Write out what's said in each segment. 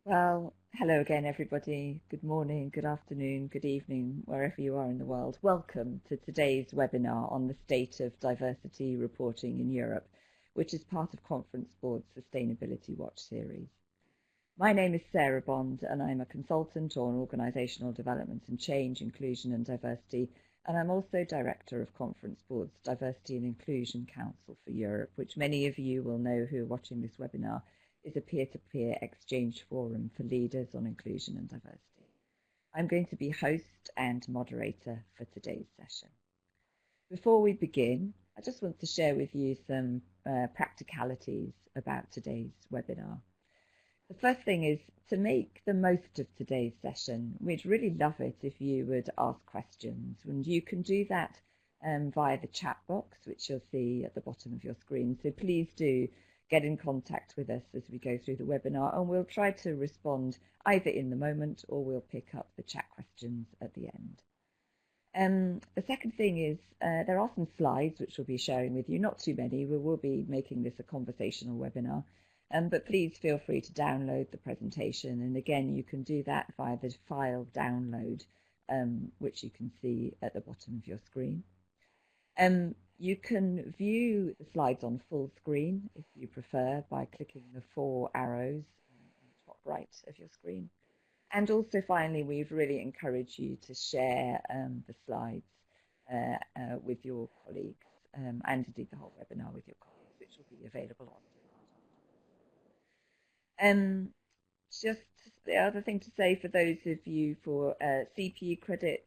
Well, hello again, everybody. Good morning, good afternoon, good evening, wherever you are in the world. Welcome to today's webinar on the state of diversity reporting in Europe, which is part of Conference Board's Sustainability Watch series. My name is Sarah Bond, and I'm a consultant on organisational development and change, inclusion and diversity, and I'm also Director of Conference Board's Diversity and Inclusion Council for Europe, which many of you will know who are watching this webinar is a peer-to-peer exchange forum for leaders on inclusion and diversity. I'm going to be host and moderator for today's session. Before we begin, I just want to share with you some practicalities about today's webinar. The first thing is to make the most of today's session. We'd really love it if you would ask questions, and you can do that via the chat box, which you'll see at the bottom of your screen. So please do get in contact with us as we go through the webinar, and we'll try to respond either in the moment or we'll pick up the chat questions at the end. The second thing is there are some slides which we'll be sharing with you, not too many. We will be making this a conversational webinar, but please feel free to download the presentation, and again you can do that via the file download, which you can see at the bottom of your screen. You can view the slides on full screen if you prefer by clicking the 4 arrows on the top right of your screen. And also finally, we've really encouraged you to share the slides with your colleagues and indeed the whole webinar with your colleagues, which will be available on demand. Just the other thing to say for those of you for CPU credits,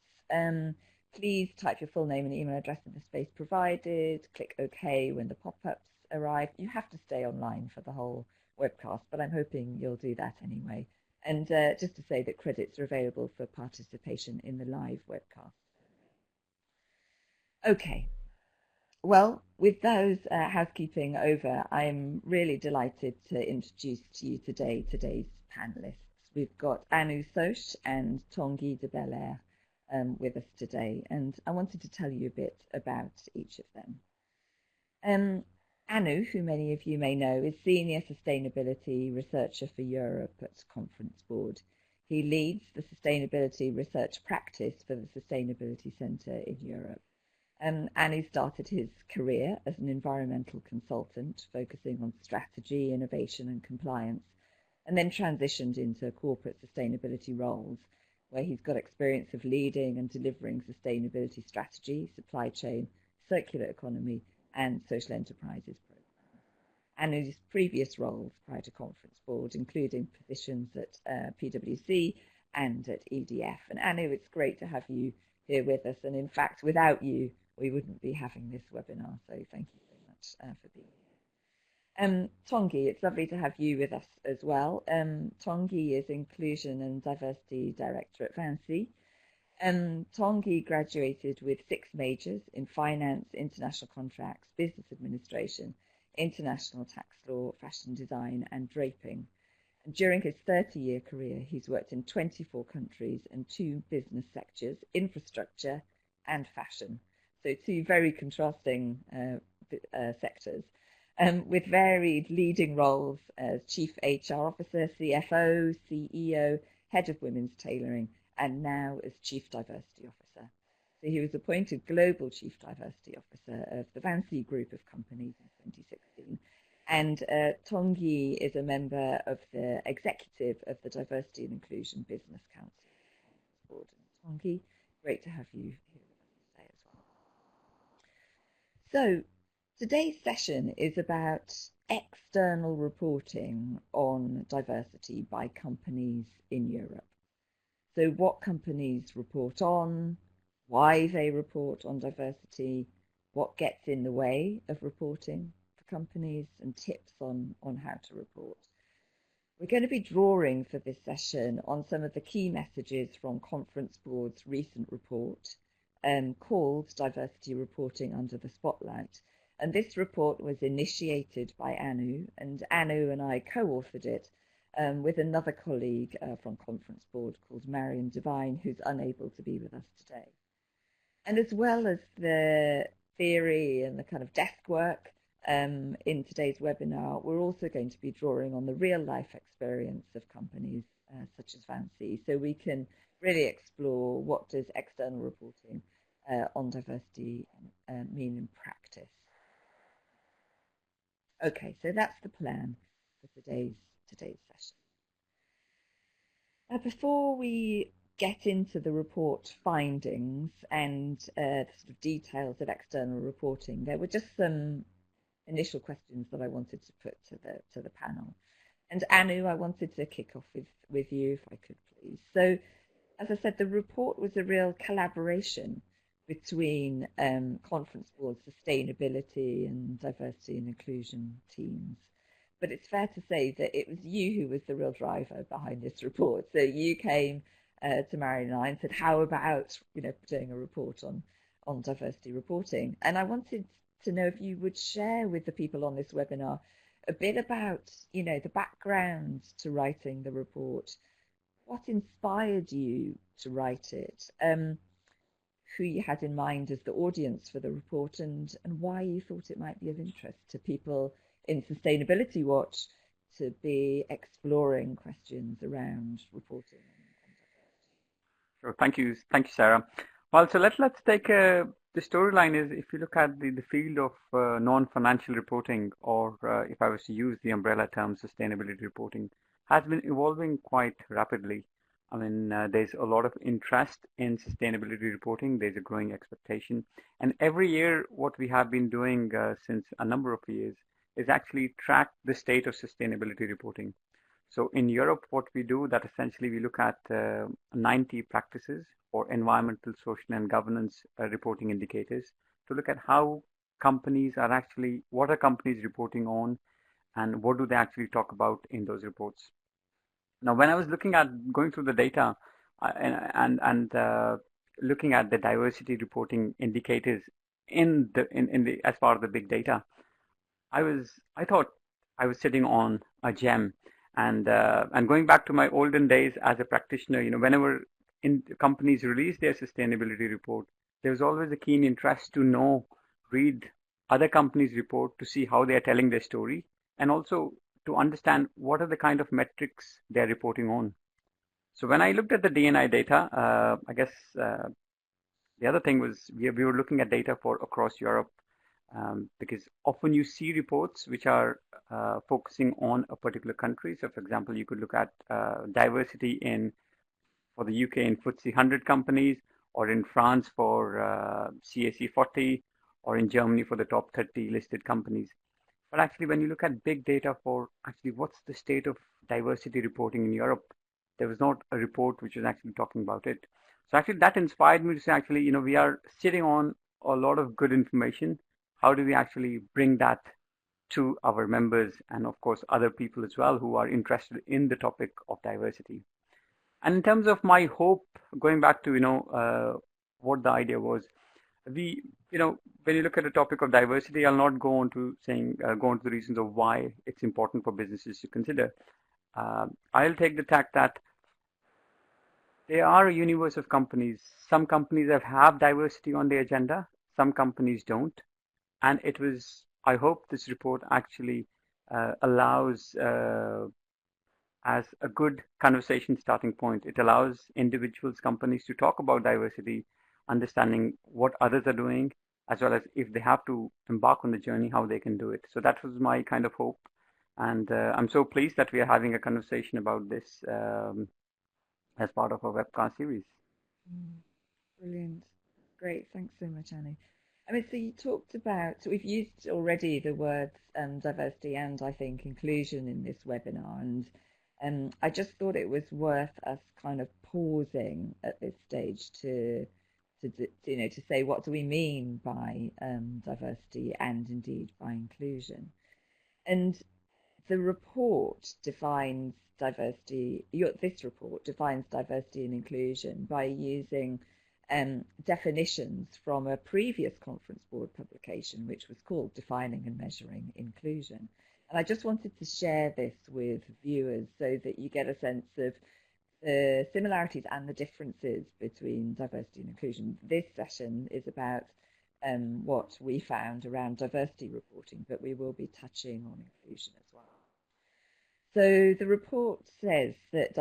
please type your full name and email address in the space provided. Click OK when the pop-ups arrive. You have to stay online for the whole webcast, but I'm hoping you'll do that anyway. And just to say that credits are available for participation in the live webcast. Okay. Well, with those housekeeping over, I'm really delighted to introduce to you today today's panelists. We've got Anu Soch and Tanguy de Belair with us today, and I wanted to tell you a bit about each of them. Anu, who many of you may know, is Senior Sustainability Researcher for Europe at Conference Board. He leads the Sustainability Research Practice for the Sustainability Centre in Europe. Anu started his career as an environmental consultant, focusing on strategy, innovation and compliance, and then transitioned into corporate sustainability roles, where he's got experience of leading and delivering sustainability strategy, supply chain, circular economy, and social enterprises programs. Anu's previous roles prior to Conference Board, including positions at PwC and at EDF. And Anu, it's great to have you here with us. And in fact, without you, we wouldn't be having this webinar. So thank you very much for being here. Tanguy, it's lovely to have you with us as well. Tanguy is Inclusion and Diversity Director at Vinci. Tanguy graduated with 6 majors in finance, international contracts, business administration, international tax law, fashion design and draping. And during his 30-year career, he's worked in 24 countries and 2 business sectors, infrastructure and fashion. So 2 very contrasting sectors. With varied leading roles as Chief HR Officer, CFO, CEO, Head of Women's Tailoring, and now as Chief Diversity Officer. So he was appointed Global Chief Diversity Officer of the Vinci Group of companies in 2016. And Tanguy is a member of the executive of the Diversity and Inclusion Business Council. Tanguy, great to have you here with us today as well. So, today's session is about external reporting on diversity by companies in Europe. So what companies report on, why they report on diversity, what gets in the way of reporting for companies, and tips on how to report. We're going to be drawing for this session on some of the key messages from Conference Board's recent report called Diversity Reporting Under the Spotlight. And this report was initiated by Anu, and Anu and I co-authored it with another colleague from Conference Board called Marion Devine, who's unable to be with us today. And as well as the theory and the kind of desk work, in today's webinar, we're also going to be drawing on the real life experience of companies such as Vancy, so we can really explore what does external reporting on diversity mean in practice. Okay, so that's the plan for today's session. Before we get into the report findings and the sort of details of external reporting, there were just some initial questions that I wanted to put to the panel. And Anu, I wanted to kick off with you, if I could, please. So, as I said, the report was a real collaboration between Conference Board sustainability and diversity and inclusion teams. But it's fair to say that it was you who was the real driver behind this report. So you came to Marion and I and said, how about doing a report on diversity reporting? And I wanted to know if you would share with the people on this webinar a bit about the background to writing the report, what inspired you to write it, who you had in mind as the audience for the report, and why you thought it might be of interest to people in Sustainability Watch to be exploring questions around reporting on diversity. Sure. Thank you, Sarah. Well, so let's take the storyline is, if you look at the field of non-financial reporting, or if I was to use the umbrella term sustainability reporting, has been evolving quite rapidly. I mean, there's a lot of interest in sustainability reporting. There's a growing expectation. And every year, what we have been doing since a number of years is actually track the state of sustainability reporting. So in Europe, what we do, that essentially we look at 90 practices for environmental, social, and governance reporting indicators to look at how companies are actually, what are companies reporting on, and what do they actually talk about in those reports. Now, when I was going through the data and looking at the diversity reporting indicators in the as part of the big data, I thought I was sitting on a gem. And going back to my olden days as a practitioner, whenever companies release their sustainability report, there was always a keen interest to read other companies' report to see how they are telling their story, and also to understand what are the kind of metrics they're reporting on. So when I looked at the D&I data, I guess the other thing was we were looking at data for across Europe, because often you see reports which are focusing on a particular country. So, for example, you could look at diversity for the UK in FTSE 100 companies, or in France for CAC 40, or in Germany for the top 30 listed companies. But actually, when you look at big data for actually what's the state of diversity reporting in Europe, there was not a report which was actually talking about it. So actually that inspired me to say, actually, we are sitting on a lot of good information. How do we actually bring that to our members, and of course other people as well who are interested in the topic of diversity? And in terms of my hope, going back to what the idea was, when you look at the topic of diversity, I'll not go on to the reasons of why it's important for businesses to consider. I'll take the tack that there are a universe of companies. Some companies have diversity on their agenda, some companies don't. And I hope this report actually allows as a good conversation starting point. It allows individuals, companies to talk about diversity, understanding what others are doing, as well as if they have to embark on the journey, how they can do it. So that was my kind of hope. And I'm so pleased that we are having a conversation about this as part of our webcast series. Brilliant. Great. Thanks so much, Anu. I mean, so you talked about, we've used already the words diversity and I think inclusion in this webinar, and I just thought it was worth us kind of pausing at this stage to say, what do we mean by diversity and indeed by inclusion? And the report defines diversity, this report defines diversity and inclusion by using definitions from a previous Conference Board publication, which was called Defining and Measuring Inclusion. And I just wanted to share this with viewers so that you get a sense of the similarities and the differences between diversity and inclusion. This session is about what we found around diversity reporting, but we will be touching on inclusion as well. So the report says that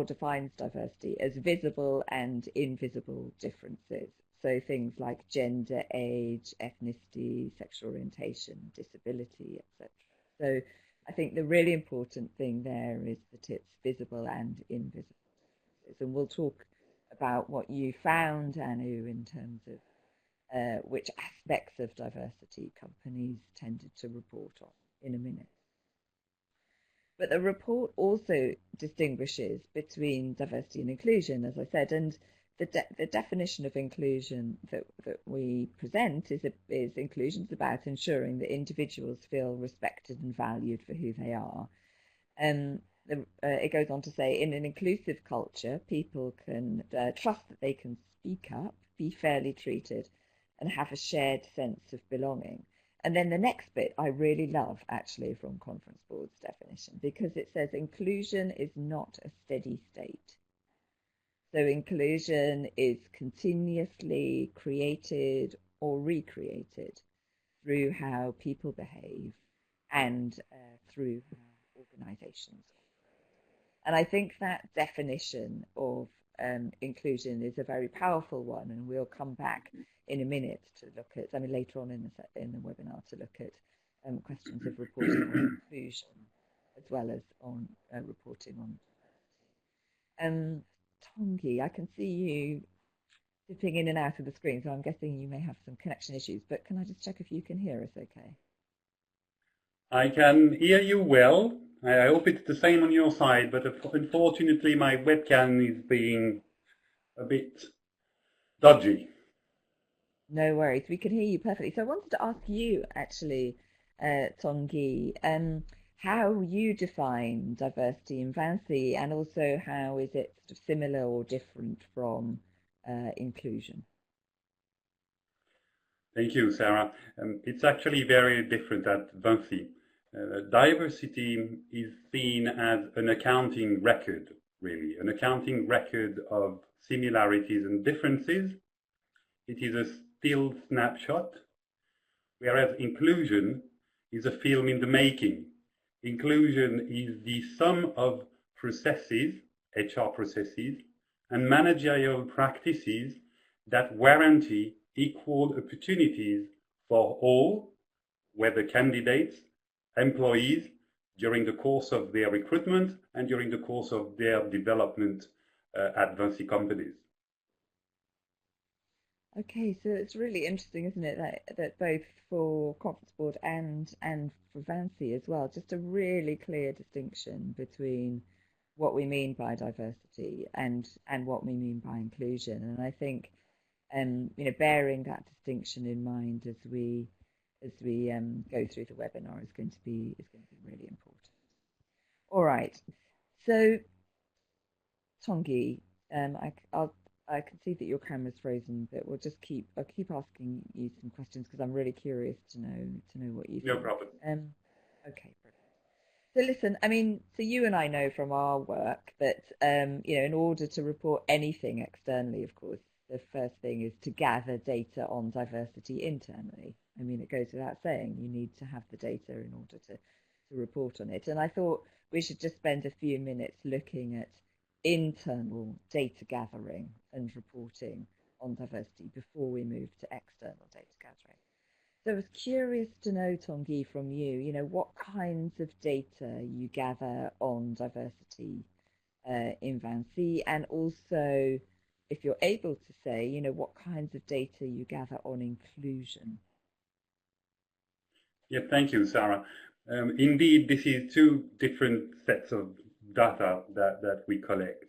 defines diversity as visible and invisible differences. So things like gender, age, ethnicity, sexual orientation, disability, etc. So I think the really important thing there is that it's visible and invisible differences. And we'll talk about what you found, Anu, in terms of which aspects of diversity companies tended to report on in a minute. But the report also distinguishes between diversity and inclusion, as I said, and the definition of inclusion that we present is inclusion is about ensuring that individuals feel respected and valued for who they are. It goes on to say, in an inclusive culture, people can trust that they can speak up, be fairly treated, and have a shared sense of belonging. And then the next bit I really love, actually, from Conference Board's definition, because it says inclusion is not a steady state. So inclusion is continuously created or recreated through how people behave and through how organizations operate. And I think that definition of inclusion is a very powerful one, and we'll come back in a minute to look at, later on in the webinar, to look at questions of reporting on inclusion as well as on reporting on diversity. Tongi, I can see you dipping in and out of the screen, so I'm guessing you may have some connection issues, but can I just check if you can hear us okay? I can hear you well. I hope it's the same on your side, but unfortunately my webcam is being a bit dodgy. No worries, we can hear you perfectly. So I wanted to ask you, actually, Tongi, how you define diversity in VANSI, and also how is it sort of similar or different from inclusion? Thank you, Sarah. It's actually very different at VANSI. Diversity is seen as an accounting record, really, an accounting record of similarities and differences. It is a still snapshot, whereas inclusion is a film in the making. Inclusion is the sum of processes, HR processes, and managerial practices that guarantee equal opportunities for all, whether candidates, employees, during the course of their recruitment and during the course of their development at VANSI companies. Okay, so it's really interesting, isn't it, that both for Conference Board and for VANSI as well, just a really clear distinction between what we mean by diversity and what we mean by inclusion. And I think bearing that distinction in mind as we go through the webinar is going to be really important. All right, so Tongi, I can see that your camera's frozen, but I'll keep asking you some questions because I'm really curious to know what you think. No problem. Okay, brilliant. So listen, so you and I know from our work that in order to report anything externally, of course, the first thing is to gather data on diversity internally. It goes without saying, you need to have the data in order to report on it. And I thought we should just spend a few minutes looking at internal data gathering and reporting on diversity before we move to external data gathering. So I was curious to know, Tongi, from you, what kinds of data you gather on diversity in VANSI, and also, if you're able to say, what kinds of data you gather on inclusion. Yeah, thank you, Sarah. Indeed, this is two different sets of data that we collect.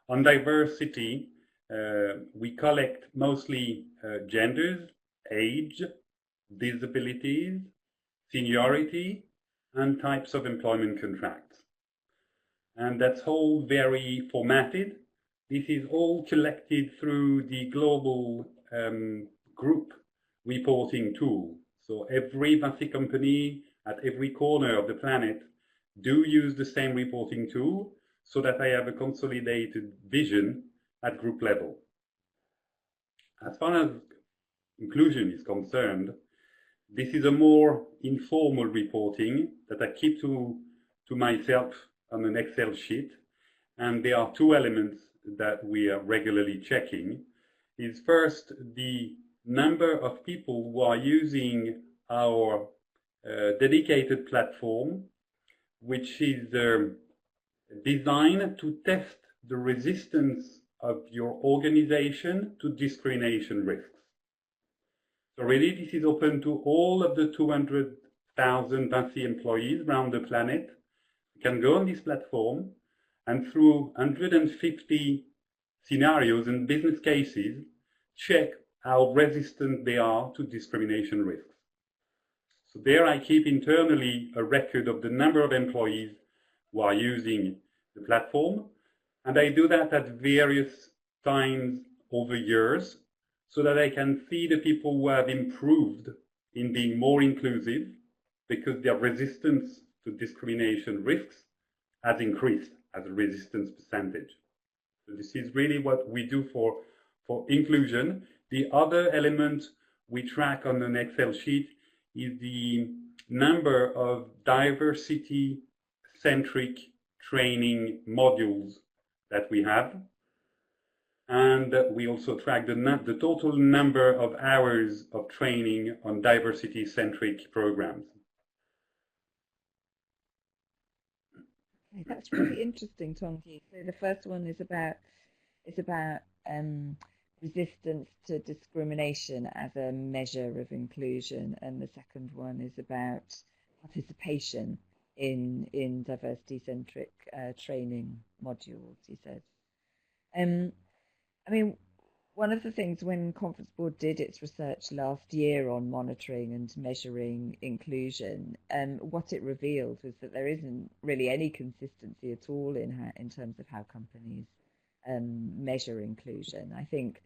On diversity, we collect mostly genders, age, disabilities, seniority, and types of employment contracts. And that's all very formatted. This is all collected through the global group reporting tool. So every VANSI company at every corner of the planet do use the same reporting tool so that I have a consolidated vision at group level. As far as inclusion is concerned, this is a more informal reporting that I keep to myself on an Excel sheet. And there are two elements that we are regularly checking. Is first the number of people who are using our dedicated platform, which is designed to test the resistance of your organization to discrimination risks. So really, this is open to all of the 200,000 VINCI employees around the planet. You can go on this platform and through 150 scenarios and business cases, check how resistant they are to discrimination risks. So there I keep internally a record of the number of employees who are using the platform. And I do that at various times over years so that I can see the people who have improved in being more inclusive because their resistance to discrimination risks has increased as a resistance percentage. So this is really what we do for inclusion. The other element we track on an Excel sheet is the number of diversity-centric training modules that we have. And we also track the total number of hours of training on diversity-centric programs. Okay, that's really interesting, Tanguy. So the first one is about resistance to discrimination as a measure of inclusion, and the second one is about participation in diversity-centric training modules, you said. I mean, one of the things when Conference Board did its research last year on monitoring and measuring inclusion, what it revealed was that there isn't really any consistency at all in terms of how companies measure inclusion. I think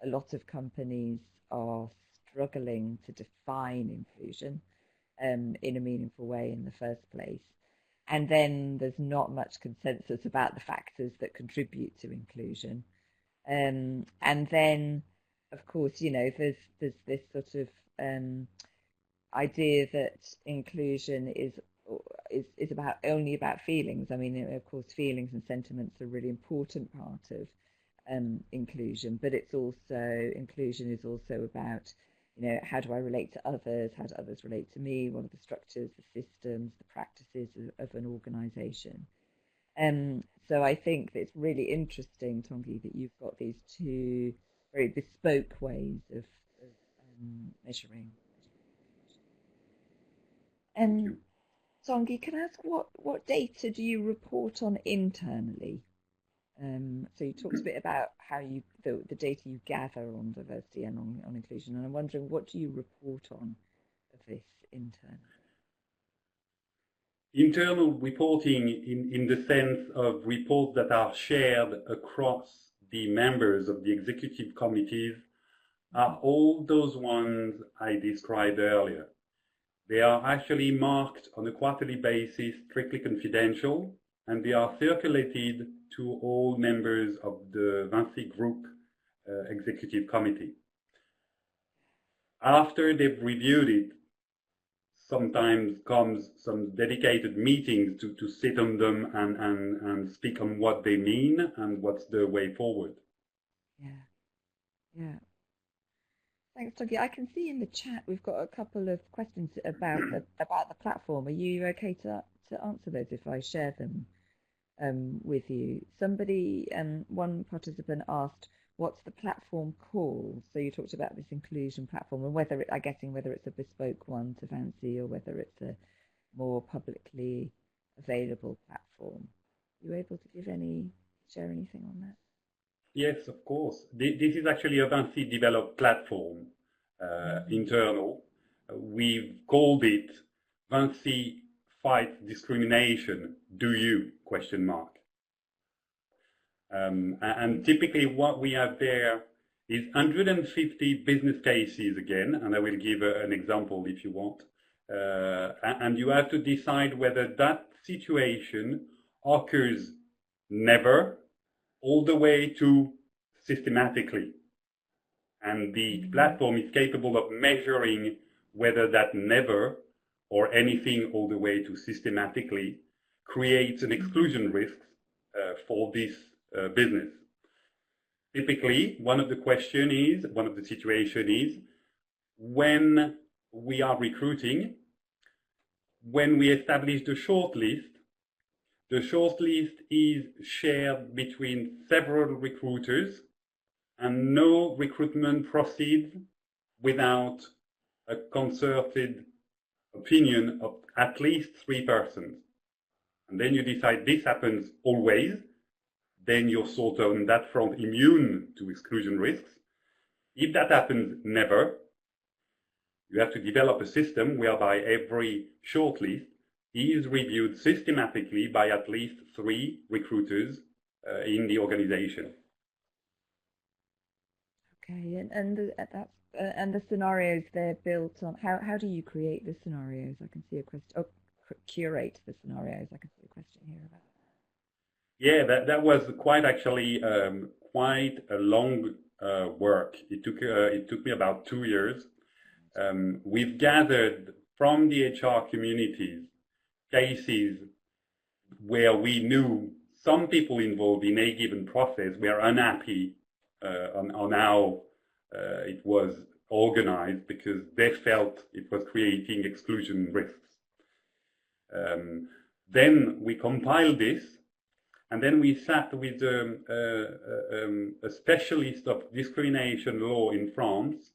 a lot of companies are struggling to define inclusion in a meaningful way in the first place. And then there's not much consensus about the factors that contribute to inclusion. And then, of course, you know, there's this sort of idea that inclusion is about only about feelings. I mean, of course, feelings and sentiments are a really important part of inclusion, but inclusion is also about, you know, how do I relate to others? How do others relate to me? What are the structures, the systems, the practices of an organization? So I think that it's really interesting, Tanguy, that you've got these two very bespoke ways of measuring. Tanguy, can I ask what data do you report on internally? So you talked a bit about how the data you gather on diversity and on inclusion, and I'm wondering, what do you report on of this internally? Internal reporting in the sense of reports that are shared across the members of the executive committees are all those ones I described earlier. They are actually marked on a quarterly basis, strictly confidential, and they are circulated to all members of the VINCI Group Executive Committee. After they've reviewed it, sometimes comes some dedicated meetings to sit on them and speak on what they mean and what's the way forward. Yeah. Thanks, Tanguy. I can see in the chat we've got a couple of questions about the platform. Are you okay to answer those if I share them with you? Somebody, one participant asked, what's the platform called? So you talked about this inclusion platform and whether it's a bespoke one to VINCI or whether it's a more publicly available platform. Are you able to share anything on that? Yes, of course. This is actually a VINCI developed platform, internal. We've called it VINCI Fight Discrimination, Do You? ? And typically what we have there is 150 business cases again, and I will give an example if you want. And you have to decide whether that situation occurs never, all the way to systematically. And the platform is capable of measuring whether that never or anything all the way to systematically creates an exclusion risk for this business. Typically, one of the situation is when we are recruiting, when we establish the shortlist is shared between several recruiters and no recruitment proceeds without a concerted opinion of at least 3 persons. And then you decide this happens always, then you're sort of on that front immune to exclusion risks. If that happens never, you have to develop a system whereby every shortlist is reviewed systematically by at least 3 recruiters in the organization. Okay, and the scenarios they're built on. How do you create the scenarios? I can see a question. Oh, curate the scenarios. I can see a question here about that. Yeah, that was quite actually quite a long work. It took me about 2 years. We've gathered from the HR communities cases where we knew some people involved in a given process were unhappy on how it was organized because they felt it was creating exclusion risks. Then we compiled this, and then we sat with a specialist of discrimination law in France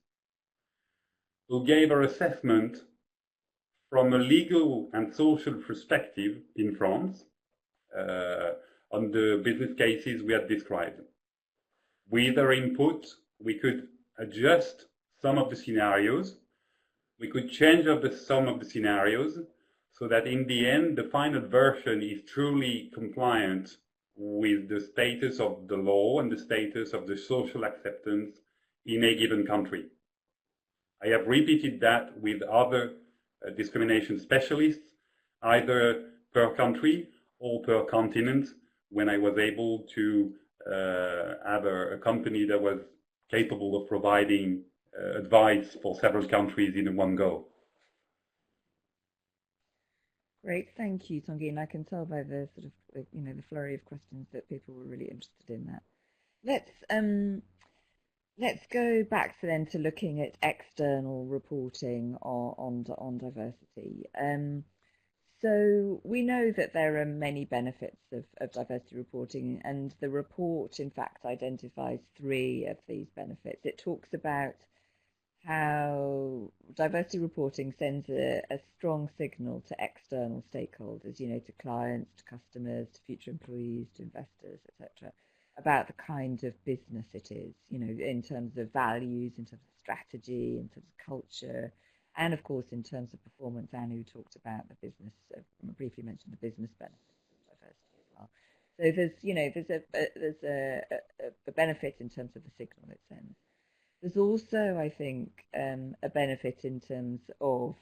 who gave our assessment from a legal and social perspective in France on the business cases we had described. With our input, we could adjust some of the scenarios. We could change some of the scenarios so that in the end, the final version is truly compliant with the status of the law and the status of the social acceptance in a given country. I have repeated that with other discrimination specialists, either per country or per continent, when I was able to have a company that was capable of providing advice for several countries in one go. Great, thank you, Tanguy. I can tell by the sort of the flurry of questions that people were really interested in that. Let's go back to looking at external reporting on diversity. So we know that there are many benefits of diversity reporting, and the report, in fact, identifies 3 of these benefits. It talks about how diversity reporting sends a strong signal to external stakeholders, to clients, to customers, to future employees, to investors, etc., about the kind of business it is, in terms of values, in terms of strategy, in terms of culture, and of course in terms of performance. Anu talked about the business, briefly mentioned the business benefits of diversity as well. So there's a benefit in terms of the signal it sends. There's also, I think, a benefit in terms of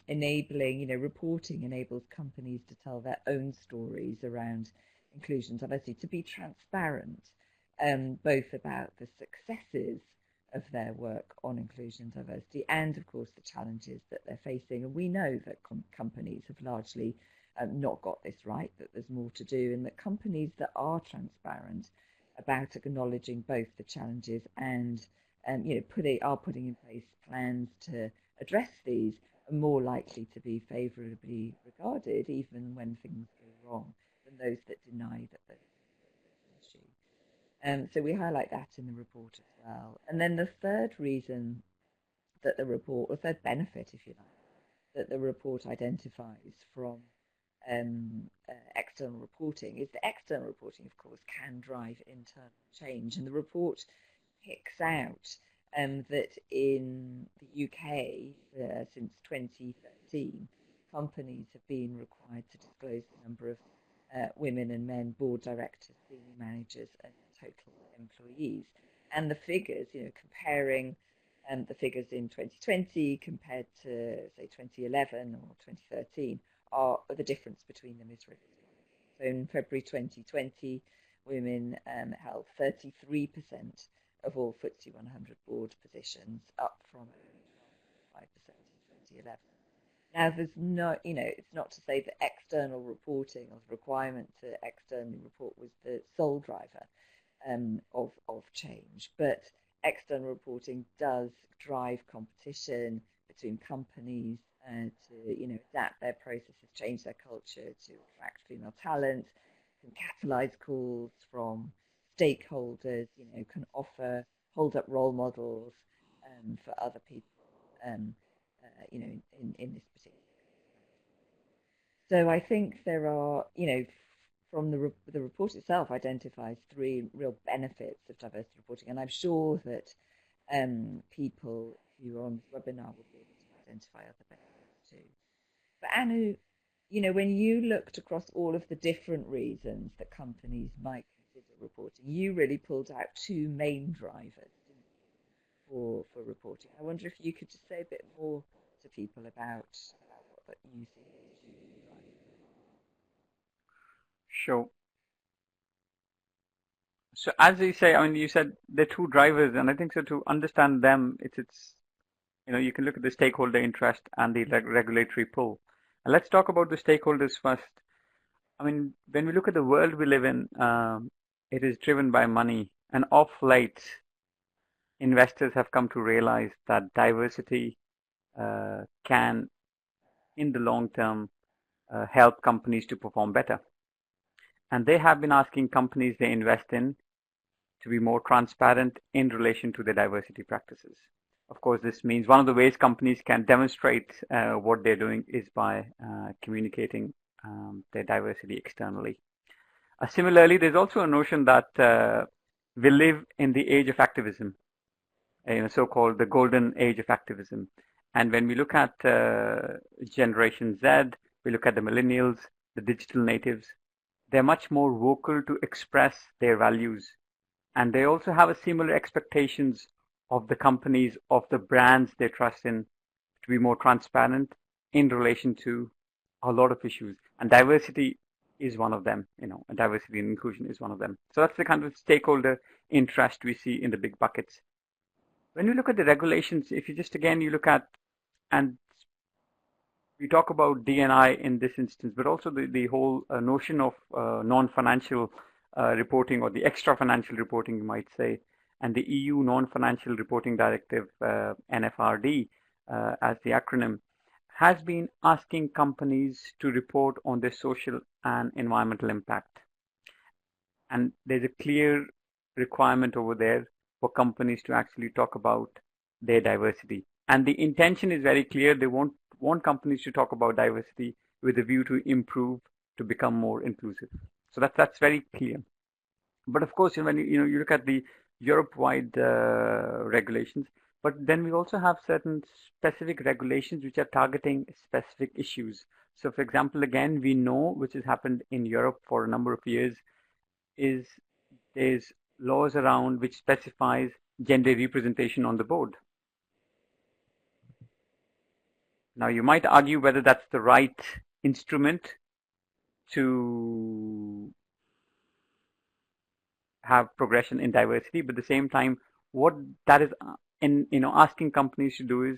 enabling, reporting enables companies to tell their own stories around inclusion and diversity, to be transparent, both about the successes of their work on inclusion and diversity and, of course, the challenges that they're facing. And we know that companies have largely not got this right, that there's more to do, and that companies that are transparent about acknowledging both the challenges and are putting in place plans to address these are more likely to be favourably regarded, even when things go wrong, than those that deny that there's an issue. So we highlight that in the report as well. And then the third reason that the report, or third benefit, if you like, that the report identifies from external reporting is that external reporting, of course, can drive internal change. And the report picks out that in the UK, since 2013, companies have been required to disclose the number of women and men board directors, senior managers, and total employees. And the figures, comparing the figures in 2020 compared to, say, 2011 or 2013, the difference between them is really significant. So in February 2020, women held 33% of all FTSE 100 board positions, up from 5% in 2011. Now, there's no, it's not to say that external reporting or the requirement to externally report was the sole driver of change, but external reporting does drive competition between companies to, adapt their processes, change their culture to attract female talent, can catalyze calls from stakeholders, can hold up role models for other people, in this particular. So I think there are, from the report itself identifies 3 real benefits of diversity reporting, and I'm sure that people who are on this webinar will be able to identify other benefits too. But Anu, when you looked across all of the different reasons that companies might consider reporting, you really pulled out 2 main drivers for reporting. I wonder if you could just say a bit more to people about what you see as 2 drivers. Sure. So as you say, you said there are 2 drivers, and I think so to understand them, it's you can look at the stakeholder interest and the regulatory pull. And let's talk about the stakeholders first. When we look at the world we live in, it is driven by money, and of late, investors have come to realize that diversity can, in the long term, help companies to perform better. And they have been asking companies they invest in to be more transparent in relation to their diversity practices. Of course, this means one of the ways companies can demonstrate what they're doing is by communicating their diversity externally. Similarly, there's also a notion that we live in the age of activism, so-called the golden age of activism. And when we look at Generation Z, we look at the millennials, the digital natives, they're much more vocal to express their values. And they also have a similar expectations of the companies, of the brands they trust in, to be more transparent in relation to a lot of issues. And diversity is one of them, and diversity and inclusion is one of them. So that's the kind of stakeholder interest we see in the big buckets. When we look at the regulations, if you just again, you look at, and we talk about D&I in this instance, but also the whole notion of non-financial reporting, or the extra financial reporting, you might say, and the EU Non-Financial Reporting Directive, NFRD, as the acronym, has been asking companies to report on their social and environmental impact. And there's a clear requirement over there for companies to actually talk about their diversity. And the intention is very clear. They want companies to talk about diversity with a view to improve, to become more inclusive. So that's very clear. But of course, when you look at the Europe-wide regulations, but then we also have certain specific regulations which are targeting specific issues. So for example, again, we know, which has happened in Europe for a number of years, is there's laws around which specifies gender representation on the board. Now, you might argue whether that's the right instrument to have progression in diversity, but at the same time, what that is asking companies to do is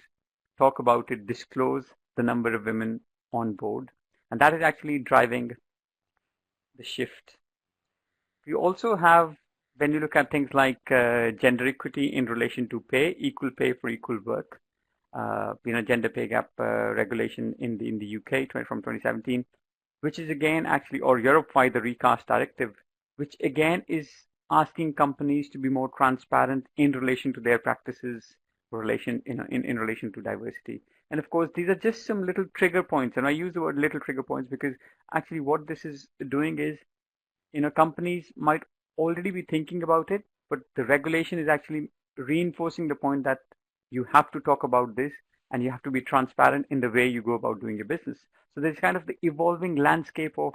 talk about it, disclose the number of women on board, and that is actually driving the shift. We also have, when you look at things like gender equity in relation to pay, equal pay for equal work, gender pay gap regulation in the UK from 2017, which is again actually, or Europe-wide, the recast directive, which again is asking companies to be more transparent in relation to their practices, in relation to diversity. And of course, these are just some little trigger points. And I use the word little trigger points because actually what this is doing is, companies might already be thinking about it, but the regulation is actually reinforcing the point that you have to talk about this and you have to be transparent in the way you go about doing your business. So there's kind of the evolving landscape of,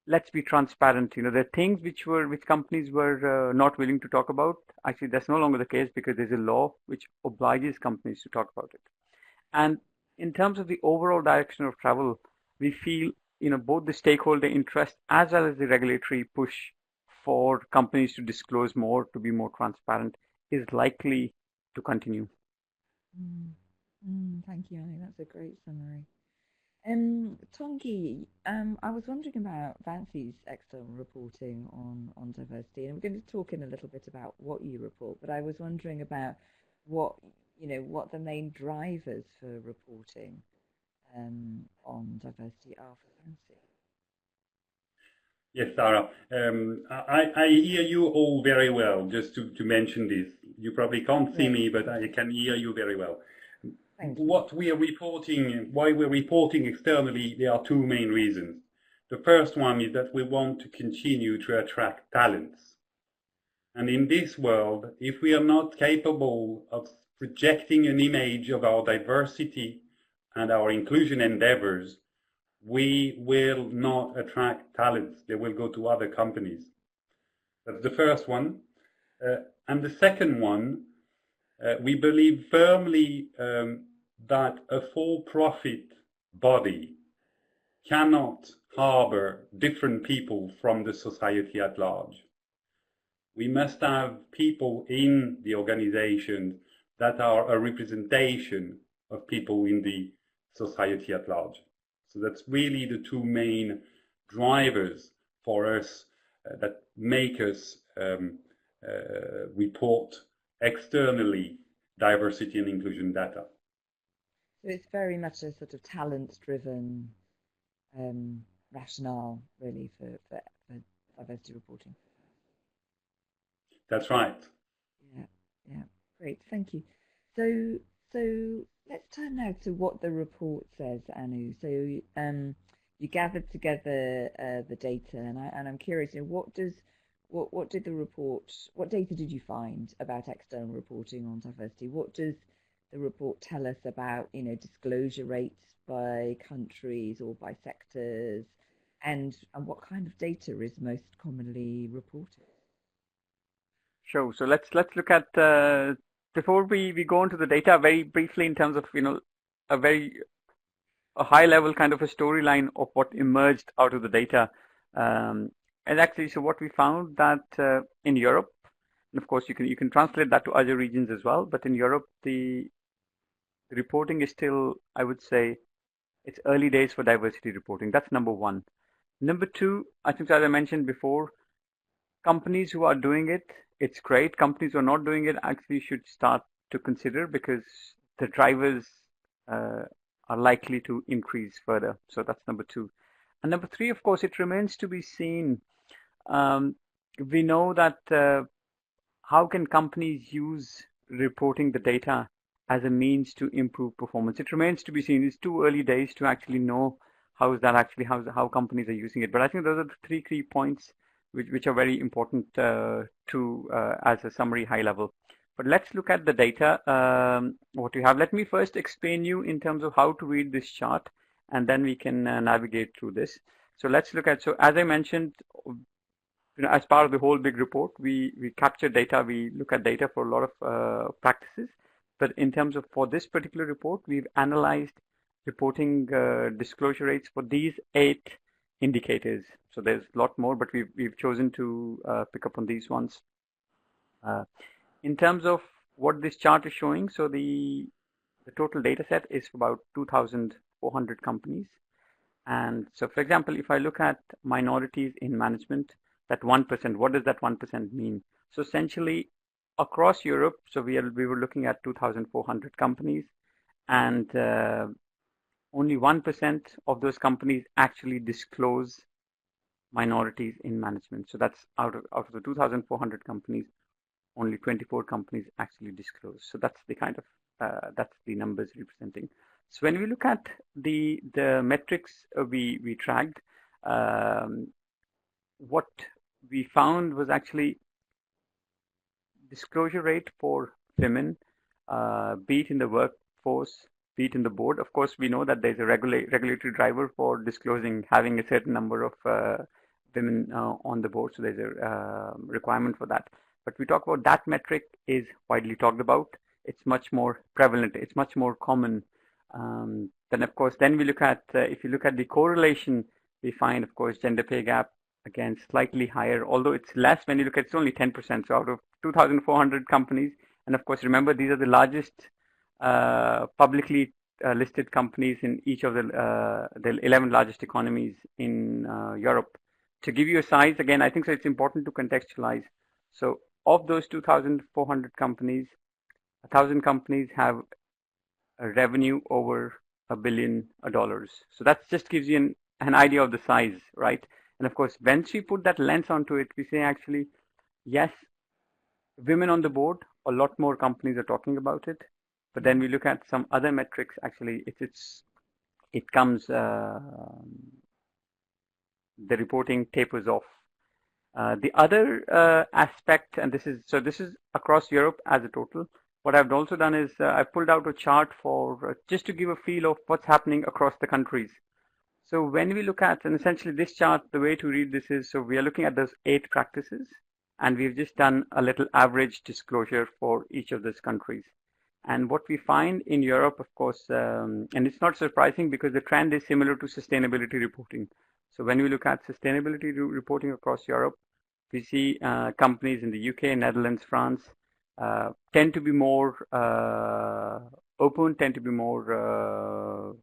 let's be transparent. There are things which companies were not willing to talk about. Actually, that's no longer the case because there's a law which obliges companies to talk about it. And in terms of the overall direction of travel, we feel, both the stakeholder interest as well as the regulatory push for companies to disclose more, to be more transparent, is likely to continue. Thank you, Annie. That's a great summary. Tongi, I was wondering about Vancy's external reporting on diversity, and we're going to talk in a little bit about what you report, but I was wondering about what the main drivers for reporting on diversity are for Vancy. Yes, Sarah. I hear you all very well. Just to mention this, you probably can't see me, but I can hear you very well. What we are reporting, why we're reporting externally, there are two main reasons. The first one is that we want to continue to attract talents. And in this world, if we are not capable of projecting an image of our diversity and our inclusion endeavors, we will not attract talents. They will go to other companies. That's the first one. And the second one, we believe firmly that a for-profit body cannot harbor different people from the society at large. We must have people in the organization that are a representation of people in the society at large. So that's really the two main drivers for us that make us report externally diversity and inclusion data. So it's very much a sort of talent-driven rationale, really, for diversity reporting. That's right. Yeah, great, thank you. So let's turn now to what the report says, Anu. So you gathered together the data, and I'm curious, what did the report? What data did you find about external reporting on diversity? What does the report tell us about disclosure rates by countries or by sectors, and what kind of data is most commonly reported? Sure. So let's look at before we go into the data very briefly in terms of a high level kind of a storyline of what emerged out of the data. And actually, so what we found that in Europe, and of course you can translate that to other regions as well, but in Europe the reporting is still, I would say, it's early days for diversity reporting. That's number one. Number two, I think as I mentioned before, companies who are doing it, it's great. Companies who are not doing it actually should start to consider, because the drivers are likely to increase further. So that's number two. And number three, of course, it remains to be seen. We know that how can companies use reporting the data as a means to improve performance? It remains to be seen. It's too early days to actually know how companies are using it. But I think those are the three key points which are very important as a summary high level. But let's look at the data, what you have. Let me first explain you in terms of how to read this chart, and then we can navigate through this. So let's look at, so as I mentioned, as part of the whole big report, we capture data, we look at data for a lot of practices. But in terms of, for this particular report, we've analyzed reporting disclosure rates for these 8 indicators. So there's a lot more, but we've chosen to pick up on these ones. In terms of what this chart is showing, so the total data set is about 2,400 companies. And so, for example, if I look at minorities in management, that 1%, what does that 1% mean? So essentially, across Europe, so we were looking at 2,400 companies, and only 1% of those companies actually disclose minorities in management. So that's out of the 2,400 companies, only 24 companies actually disclose. So that's the kind of that's the numbers representing. So when we look at the metrics we tracked, what we found was actually disclosure rate for women, be it in the workforce, be it in the board. Of course, we know that there's a regulatory driver for disclosing, having a certain number of women on the board. So there's a requirement for that. But we talk about that metric is widely talked about. It's much more prevalent. It's much more common. Then, of course, then we look at, if you look at the correlation, we find, of course, gender pay gap again, slightly higher, although it's less when you look at it's only 10%. So out of 2,400 companies, and of course, remember, these are the largest publicly listed companies in each of the 11 largest economies in Europe. To give you a size, again, I think so it's important to contextualize. So of those 2,400 companies, 1,000 companies have a revenue over $1 billion. So that just gives you an idea of the size, right? And of course, once we put that lens onto it, we say actually, yes, women on the board, a lot more companies are talking about it. But then we look at some other metrics, actually, it comes, the reporting tapers off. The other aspect, and this is across Europe as a total. What I've also done is I've pulled out a chart for just to give a feel of what's happening across the countries. So when we look at, and essentially this chart, the way to read this is, so we are looking at those 8 practices, and we've just done a little average disclosure for each of those countries. And what we find in Europe, of course, and it's not surprising because the trend is similar to sustainability reporting. So when we look at sustainability reporting across Europe, we see companies in the UK, Netherlands, France tend to be more open, tend to be more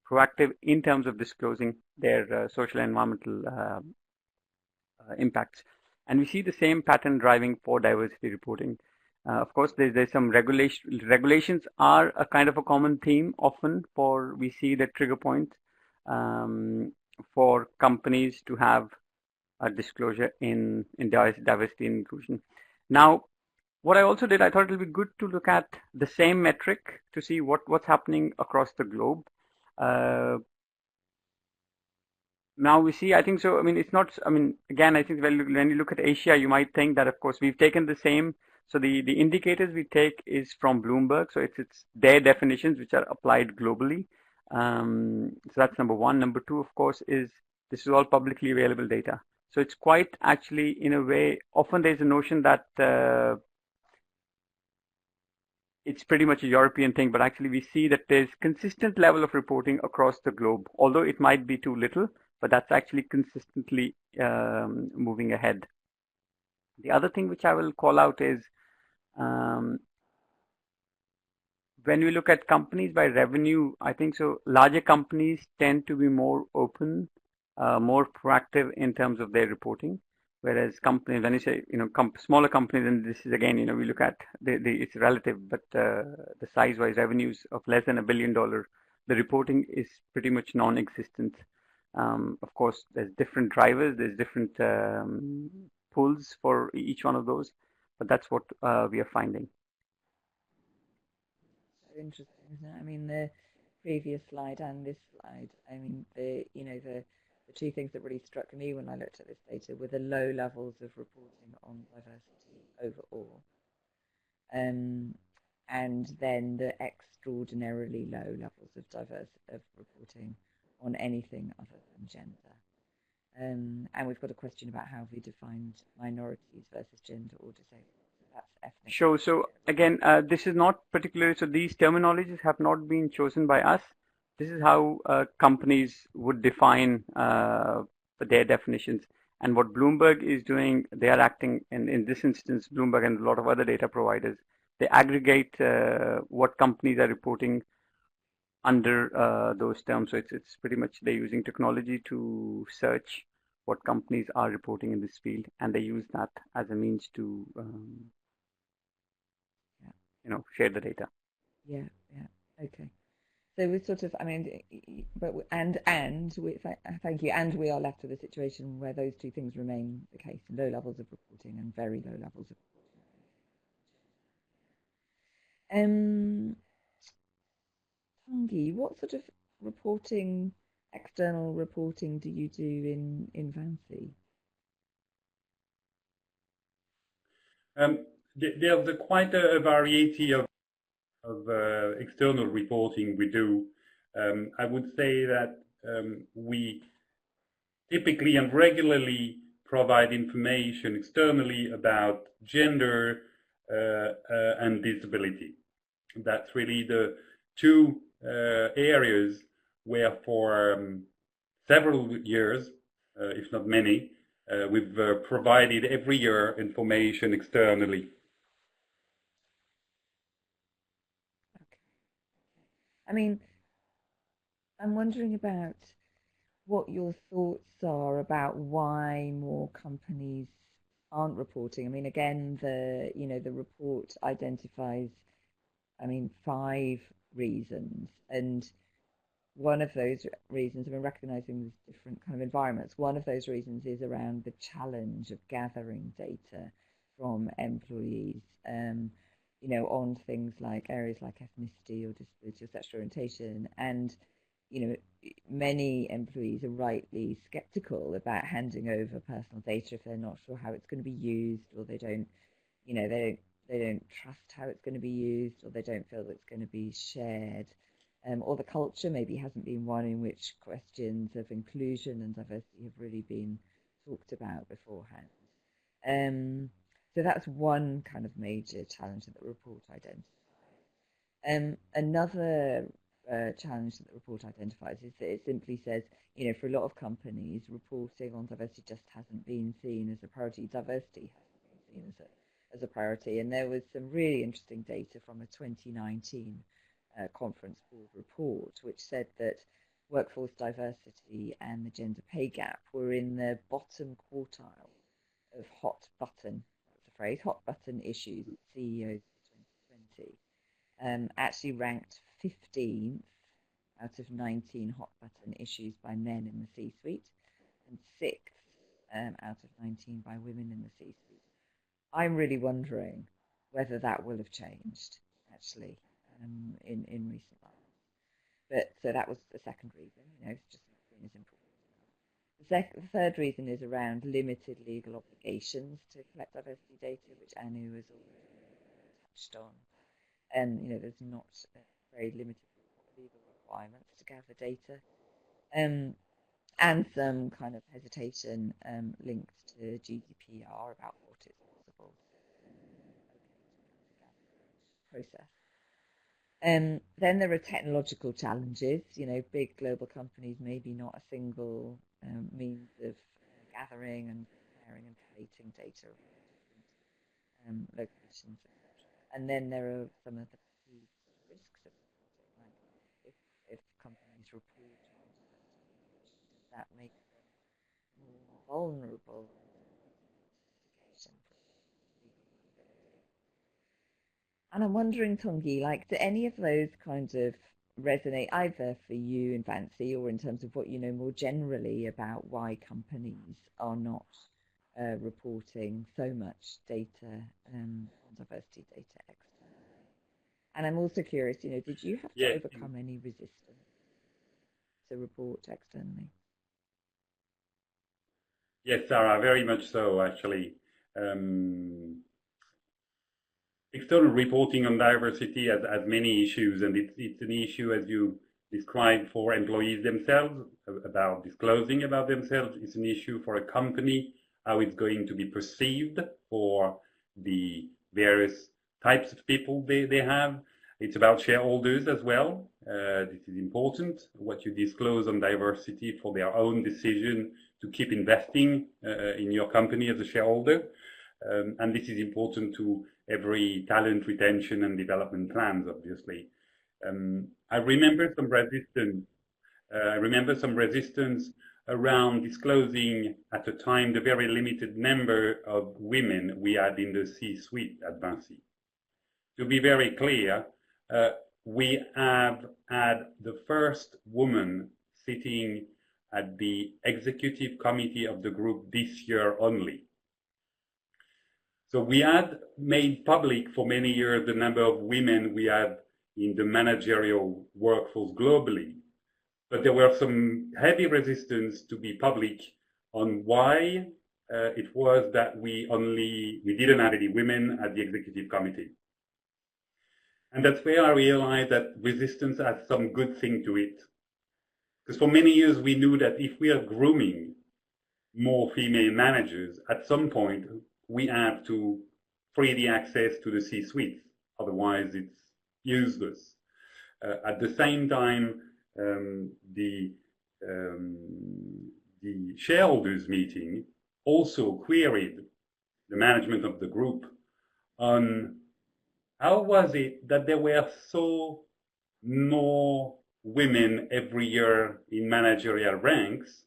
proactive in terms of disclosing their social and environmental impacts. And we see the same pattern driving for diversity reporting. Of course, there's some regulations are a kind of a common theme often for, we see the trigger point for companies to have a disclosure in diversity and inclusion. Now, what I also did, I thought it would be good to look at the same metric to see what's happening across the globe. Now we see, I think so, I mean, it's not, I mean, again, I think when you look at Asia, you might think that, of course, we've taken the same, so the indicators we take is from Bloomberg, so it's their definitions which are applied globally. So that's number one. Number two, of course, is this is all publicly available data. So it's quite actually, in a way, often there's a notion that it's pretty much a European thing, but actually we see that there's consistent level of reporting across the globe, although it might be too little, but that's actually consistently moving ahead. The other thing which I will call out is when we look at companies by revenue, I think so larger companies tend to be more open, more proactive in terms of their reporting. Whereas companies, when you say, smaller companies, and this is again, we look at it's relative, but the size-wise revenues of less than $1 billion, the reporting is pretty much non-existent. Of course, there's different drivers, there's different pulls for each one of those, but that's what we are finding. So interesting, isn't it? I mean, the previous slide and this slide, I mean, the two things that really struck me when I looked at this data were the low levels of reporting on diversity overall, and then the extraordinarily low levels of reporting on anything other than gender. And we've got a question about how we defined minorities versus gender or disabled. So that's ethnic. Sure. So again, this is not particular. So these terminologies have not been chosen by us. This is how companies would define their definitions. And what Bloomberg is doing, they are acting, in this instance, Bloomberg and a lot of other data providers, they aggregate what companies are reporting under those terms. So it's pretty much they're using technology to search what companies are reporting in this field, and they use that as a means to share the data. Yeah. Okay. So we're sort of, I mean, but thank you, and we are left with a situation where those two things remain the case: low levels of reporting and very low levels of reporting. Tanguy, what sort of reporting, external reporting, do you do in Vansi? There's quite a variety of external reporting we do. I would say that we typically and regularly provide information externally about gender and disability. That's really the two areas where for several years if not many. We've provided every year information externally. Okay. I mean, I'm wondering about what your thoughts are about why more companies aren't reporting. I mean, again, the report identifies, 5 reasons, and one of those reasons, recognizing there's different kind of environments. One of those reasons is around the challenge of gathering data from employees, on things like areas like ethnicity or disability or sexual orientation. And, many employees are rightly skeptical about handing over personal data if they're not sure how it's going to be used, or they don't, they don't trust how it's going to be used, or they don't feel that it's going to be shared. Or the culture maybe hasn't been one in which questions of inclusion and diversity have really been talked about beforehand. So that's one kind of major challenge that the report identifies. Another challenge that the report identifies is that it simply says, for a lot of companies, reporting on diversity just hasn't been seen as a priority. Diversity hasn't been seen as a priority. And there was some really interesting data from a 2019 conference board report, which said that workforce diversity and the gender pay gap were in the bottom quartile of hot button, that's the phrase, hot button issues at CEOs for 2020. Actually ranked 15th out of 19 hot button issues by men in the C-suite, and 6th out of 19 by women in the C-suite. I'm really wondering whether that will have changed, actually, in recent months. But so that was the second reason, it's just not seen as important. The third reason is around limited legal obligations to collect diversity data, which Anu has already touched on. There's not very limited legal requirements to gather data, and some kind of hesitation linked to GDPR about what is possible process. Then there are technological challenges. Big global companies, maybe not a single means of gathering and comparing and collating data from different locations, etc. And then there are some of the perceived risks of reporting, like if companies report on diversity, does that make them more vulnerable to investigation for legal liability? And I'm wondering, Tongi, do any of those kind of resonate either for you in Vancy or in terms of what you know more generally about why companies are not reporting so much data on diversity data externally? And I'm also curious, did you have to overcome any resistance to report externally? Yes, Sarah, very much so, actually. External reporting on diversity has many issues, and it's an issue, as you described, for employees themselves, about disclosing about themselves. It's an issue for a company, how it's going to be perceived for the various types of people they have. It's about shareholders as well. This is important, what you disclose on diversity for their own decision to keep investing in your company as a shareholder. And this is important to every talent retention and development plans, obviously. I remember some resistance around disclosing at the time the very limited number of women we had in the C-suite at Vinci. To be very clear, we have had the first woman sitting at the executive committee of the group this year only. So we had made public for many years the number of women we had in the managerial workforce globally, but there were some heavy resistance to be public on why it was that we didn't have any women at the executive committee. And that's where I realized that resistance has some good thing to it. Because for many years we knew that if we are grooming more female managers, at some point we have to free the access to the C-suite. Otherwise, it's useless. At the same time, the the shareholders meeting also queried the management of the group on how was it that there were so more women every year in managerial ranks,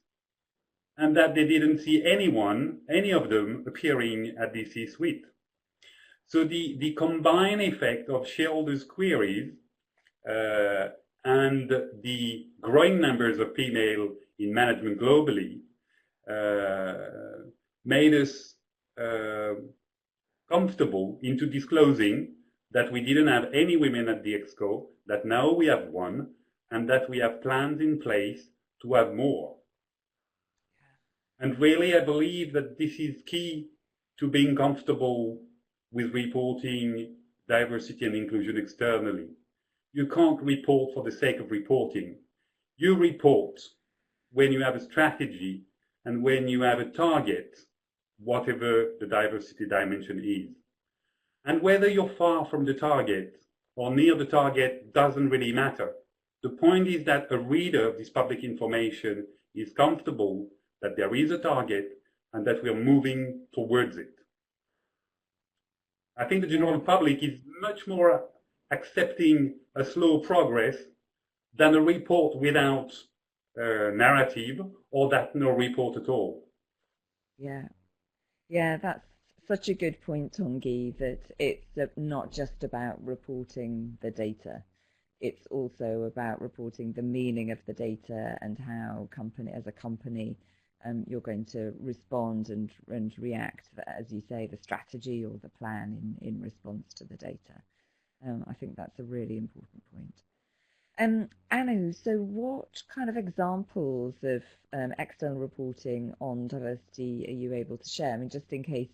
and that they didn't see any of them appearing at the C-suite. So the combined effect of shareholders' queries and the growing numbers of female in management globally made us comfortable into disclosing that we didn't have any women at the Exco, that now we have one, and that we have plans in place to have more. And really, I believe that this is key to being comfortable with reporting diversity and inclusion externally. You can't report for the sake of reporting. You report when you have a strategy and when you have a target, whatever the diversity dimension is. And whether you're far from the target or near the target doesn't really matter. The point is that a reader of this public information is comfortable that there is a target and that we are moving towards it. I think the general public is much more accepting a slow progress than a report without narrative, or that no report at all. Yeah, yeah, that's such a good point, Tanguy, that it's not just about reporting the data. It's also about reporting the meaning of the data and how as a company, you're going to respond and react, as you say, the strategy or the plan in response to the data. I think that's a really important point. Anu, so what kind of examples of external reporting on diversity are you able to share? I mean, just in case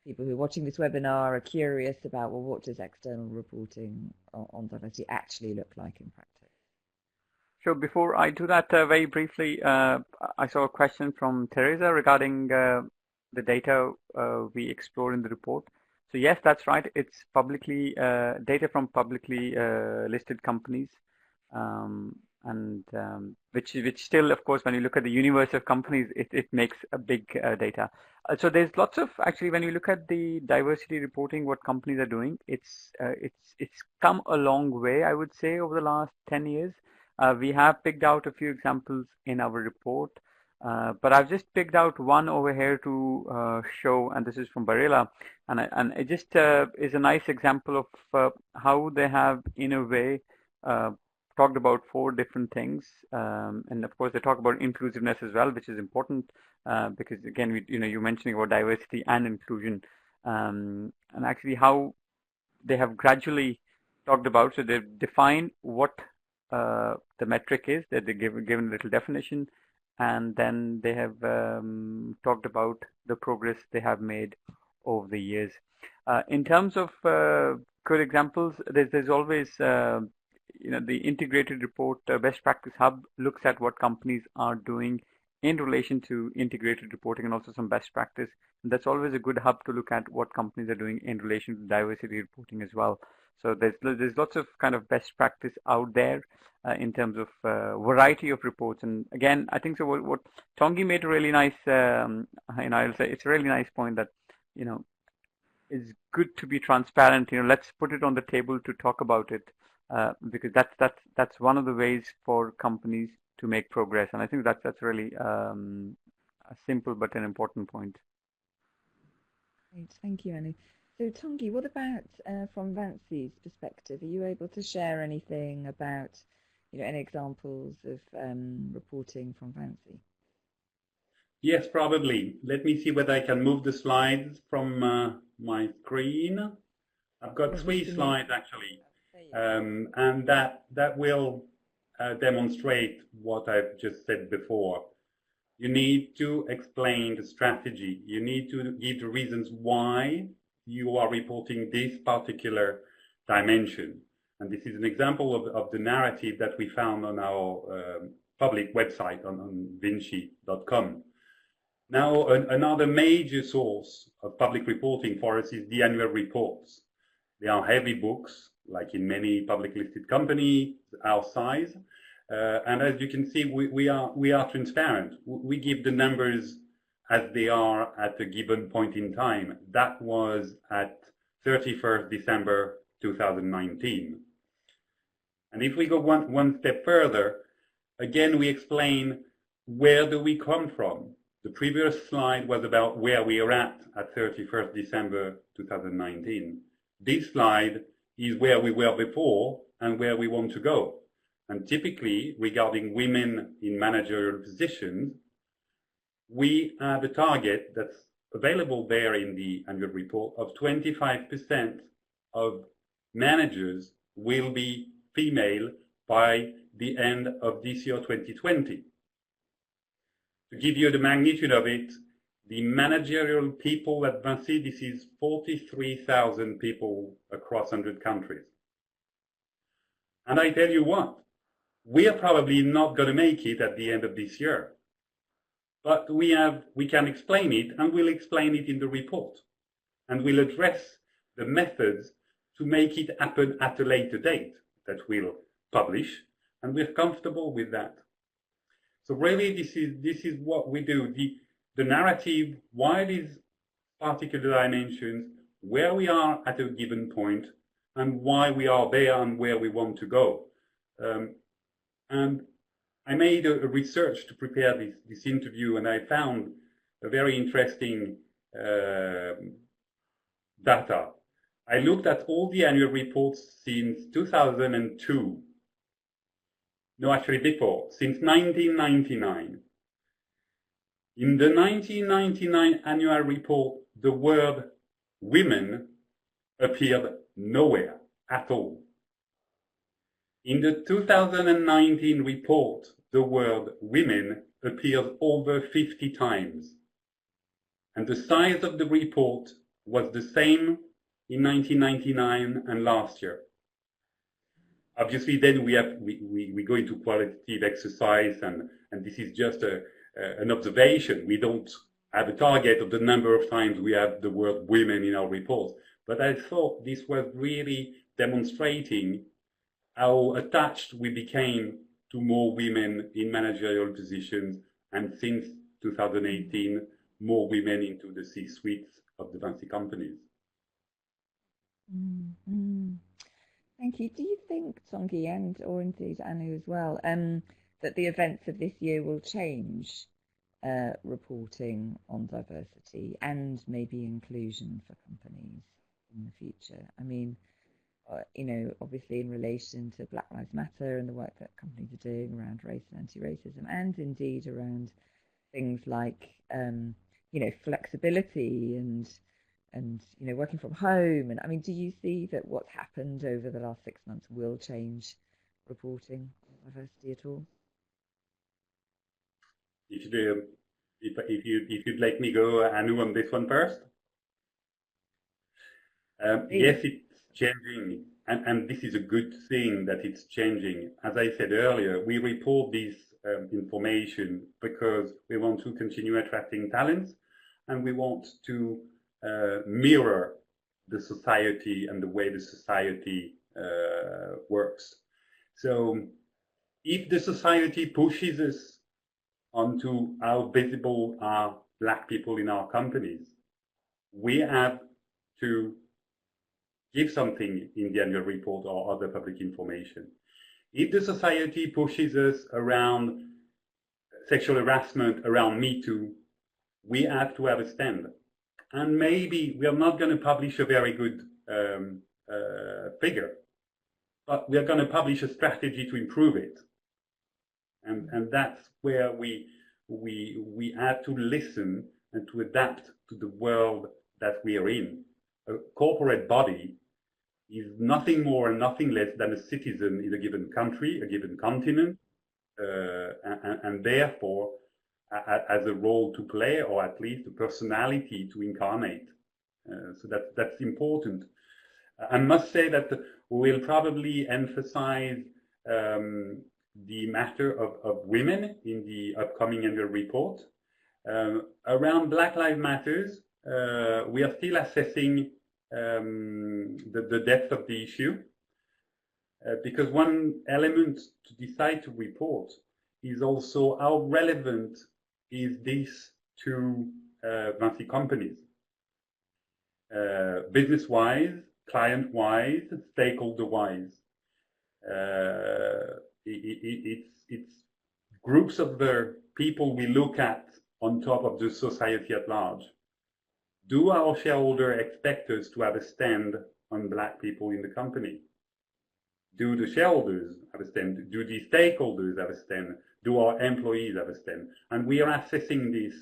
people who are watching this webinar are curious about, well, what does external reporting on diversity actually look like in practice? Sure. Before I do that, very briefly, I saw a question from Teresa regarding the data we explore in the report. So yes, that's right. It's publicly data from publicly listed companies, which still, of course, when you look at the universe of companies, it makes a big data. So there's lots of, actually, when you look at the diversity reporting, what companies are doing, it's come a long way, I would say, over the last 10 years. We have picked out a few examples in our report, but I've just picked out one over here to show, and this is from Barilla, and it just is a nice example of how they have, in a way, talked about 4 different things, and of course they talk about inclusiveness as well, which is important because again, you're mentioning about diversity and inclusion, and actually how they have gradually talked about. So they've defined what the metric is, that they've given a little definition, and then they have talked about the progress they have made over the years. In terms of good examples, there's always the integrated report best practice hub looks at what companies are doing in relation to integrated reporting and also some best practice. And that's always a good hub to look at what companies are doing in relation to diversity reporting as well. So there's lots of kind of best practice out there in terms of variety of reports. And again, I think so. What Tanguy made a really nice, I'll say it's a really nice point that it's good to be transparent. Let's put it on the table to talk about it. Because that's one of the ways for companies to make progress, and I think that's really a simple but an important point. Great, thank you, Anu. So, Tanguy, what about from VANSI's perspective? Are you able to share anything about, any examples of reporting from VANSI? Yes, probably. Let me see whether I can move the slides from my screen. I've got 3 slides actually. And that will demonstrate what I've just said before. You need to explain the strategy. You need to give the reasons why you are reporting this particular dimension. And this is an example of the narrative that we found on our public website on vinci.com. Now, another major source of public reporting for us is the annual reports. They are heavy books, like in many public listed companies our size, And as you can see, we are transparent. We give the numbers as they are at a given point in time. That was at 31st December 2019. And if we go one step further, again, we explain where do we come from. The previous slide was about where we are at 31st December 2019. This slide is where we were before and where we want to go. And typically, regarding women in managerial positions, we have a target that's available there in the annual report of 25% of managers will be female by the end of this year, 2020. To give you the magnitude of it, the managerial people at Vinci, this is 43,000 people across 100 countries. And I tell you what, we are probably not going to make it at the end of this year. But we can explain it, and we'll explain it in the report. And we'll address the methods to make it happen at a later date that we'll publish, and we're comfortable with that. So really, this is what we do. The narrative, why these particular dimensions, where we are at a given point, and why we are there and where we want to go. And I made a research to prepare this interview, and I found a very interesting data. I looked at all the annual reports since 2002. No, actually before, since 1999. In the 1999 annual report, the word women appeared nowhere at all. In the 2019 report, the word women appeared over 50 times. And the size of the report was the same in 1999 and last year. Obviously, then we go into qualitative exercise, and this is just an observation. We don't have a target of the number of times we have the word women in our reports. But I thought this was really demonstrating how attached we became to more women in managerial positions, and since 2018, more women into the C-suites of the Vinci companies. Mm-hmm. Thank you. Do you think, Tanguy, or indeed Anu as well, that the events of this year will change reporting on diversity and maybe inclusion for companies in the future? I mean, obviously in relation to Black Lives Matter and the work that companies are doing around race and anti-racism, and indeed around things like, flexibility and working from home. And I mean, do you see that what's happened over the last 6 months will change reporting on diversity at all? If you'd like me go, Anu, on this one first. Yes, it's changing, and this is a good thing that it's changing. As I said earlier, we report this information because we want to continue attracting talents, and we want to mirror the society and the way the society works. So if the society pushes us onto how visible are Black people in our companies, we have to give something in the annual report or other public information. If the society pushes us around sexual harassment, around Me Too, we have to have a stand. And maybe we are not going to publish a very good figure, but we are going to publish a strategy to improve it. And that's where we have to listen and to adapt to the world that we are in. A corporate body is nothing more and nothing less than a citizen in a given country, a given continent, and therefore has a role to play, or at least a personality to incarnate. So that's important. I must say that we'll probably emphasize the matter of women in the upcoming annual report. Around Black Lives Matters, we are still assessing the depth of the issue. because one element to decide to report is also how relevant is this to Vinci companies, business-wise, client-wise, stakeholder-wise. It's groups of the people we look at on top of the society at large. Do our shareholders expect us to have a stand on black people in the company? Do the shareholders have a stand? Do the stakeholders have a stand? Do our employees have a stand? And we are assessing this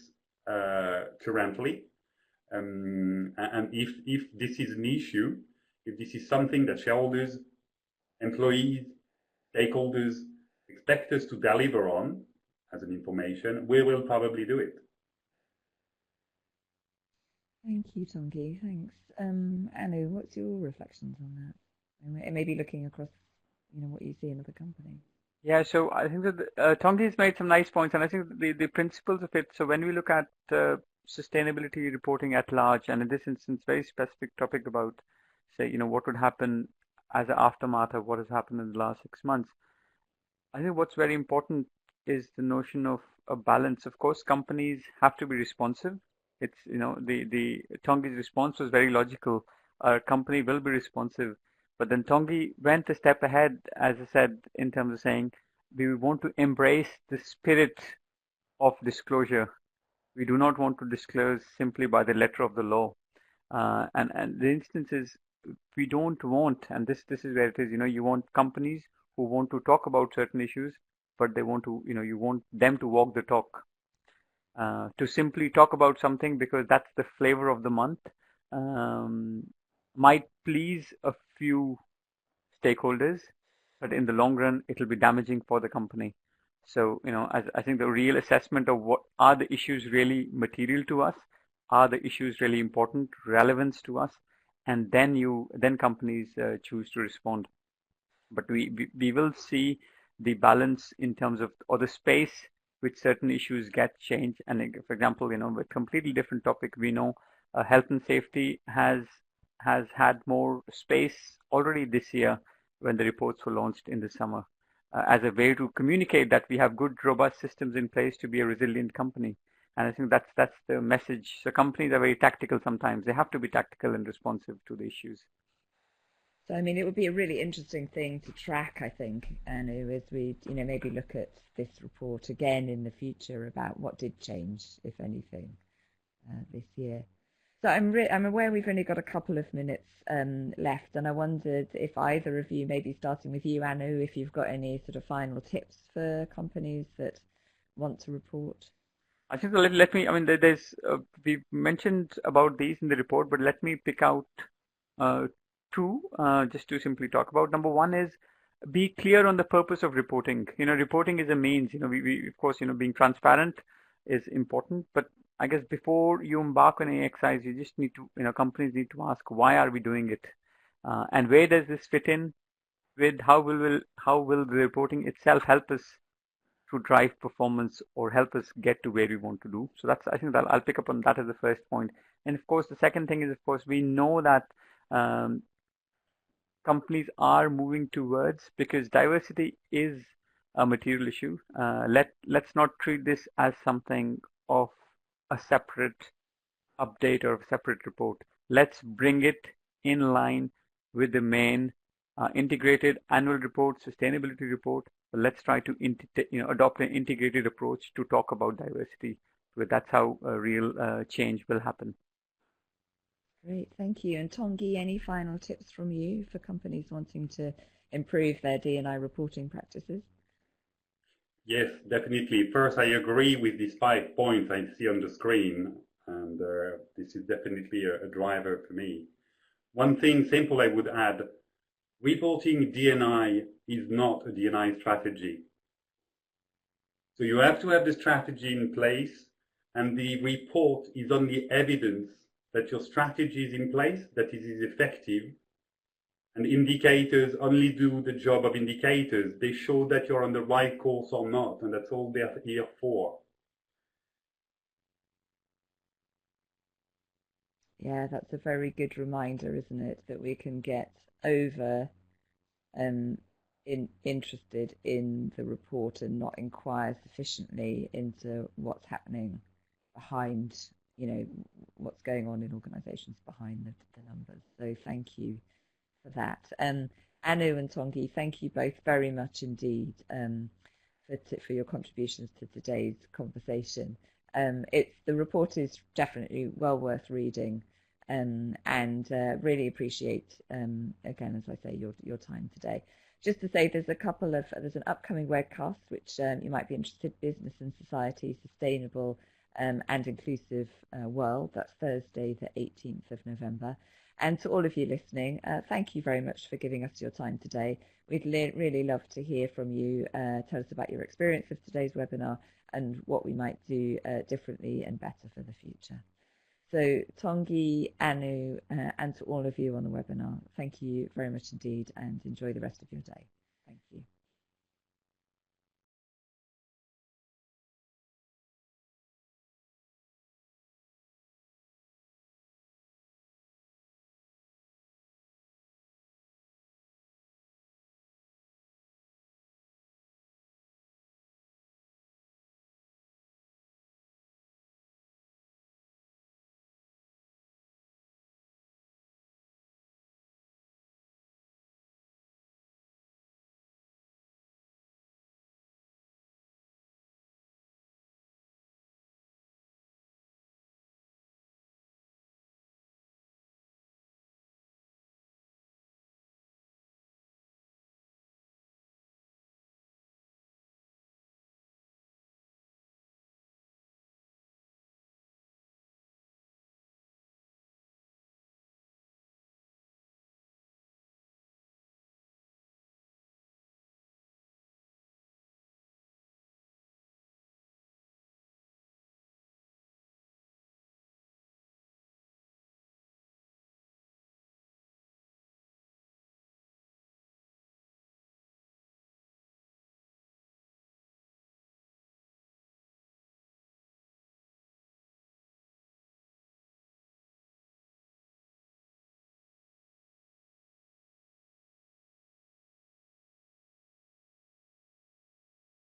currently. And if this is an issue, if this is something that shareholders, employees, stakeholders expect us to deliver on as an information, we will probably do it. Thank you, Tanguy. Thanks. Anu, what's your reflections on that? And maybe looking across, what you see in other companies. Yeah, so I think that Tanguy has made some nice points, and I think the principles of it. So when we look at sustainability reporting at large, and in this instance, very specific topic about, say, what would happen as an aftermath of what has happened in the last 6 months. I think what's very important is the notion of a balance. Of course, companies have to be responsive. It's, the Tonguy's response was very logical. Our company will be responsive. But then Tanguy went a step ahead, as I said, in terms of saying we want to embrace the spirit of disclosure. We do not want to disclose simply by the letter of the law. And the instance is we don't want, and this is where it is, you want companies who want to talk about certain issues, but they want to, you want them to walk the talk. To simply talk about something because that's the flavor of the month might please a few stakeholders, but in the long run, it'll be damaging for the company. So, as I think the real assessment of what are the issues really material to us, are the issues really important, relevance to us, and then companies choose to respond. But we will see the balance in terms of, or the space which certain issues get changed. And for example, with completely different topic, we know health and safety has had more space already this year when the reports were launched in the summer as a way to communicate that we have good, robust systems in place to be a resilient company. And I think that's the message. So companies are very tactical sometimes. They have to be tactical and responsive to the issues. So, it would be a really interesting thing to track, I think, Anu, as we, maybe look at this report again in the future about what did change, if anything, this year. So I'm aware we've only got a couple of minutes left, and I wondered if either of you, maybe starting with you, Anu, if you've got any sort of final tips for companies that want to report. I think let me. There's we mentioned about these in the report, but let me pick out two just to simply talk about. Number one is be clear on the purpose of reporting. Reporting is a means. We of course, being transparent is important, but I guess before you embark on any exercise, you just need to, companies need to ask, why are we doing it? And where does this fit in with how will the reporting itself help us to drive performance or help us get to where we want to do? So I think that I'll pick up on that as the first point. And of course, the second thing is, of course, we know that companies are moving towards, because diversity is a material issue. Let's not treat this as something of a separate update or a separate report. Let's bring it in line with the main integrated annual report, sustainability report. But let's try to adopt an integrated approach to talk about diversity. But that's how a real change will happen. Great, thank you. And Tanguy, any final tips from you for companies wanting to improve their D&I reporting practices? Yes, definitely. First, I agree with these 5 points I see on the screen, and this is definitely a driver for me. One thing simple I would add, reporting D&I is not a D&I strategy. So you have to have the strategy in place, and the report is only evidence that your strategy is in place, that it is effective. And indicators only do the job of indicators. They show that you're on the right course or not, and that's all they're here for. Yeah, that's a very good reminder, isn't it? That we can get over interested in the report and not inquire sufficiently into what's happening behind, what's going on in organisations behind the numbers. So thank you for that. Anu and Tongi, thank you both very much indeed for your contributions to today's conversation. The report is definitely well worth reading, and really appreciate again, as I say, your time today. Just to say, there's an upcoming webcast which you might be interested in: Business and Society, Sustainable and Inclusive World. That's Thursday, the 18th of November. And to all of you listening, thank you very much for giving us your time today. We'd really love to hear from you. Tell us about your experience of today's webinar and what we might do differently and better for the future. So Tongi, Anu, and to all of you on the webinar, thank you very much indeed, and enjoy the rest of your day. Thank you.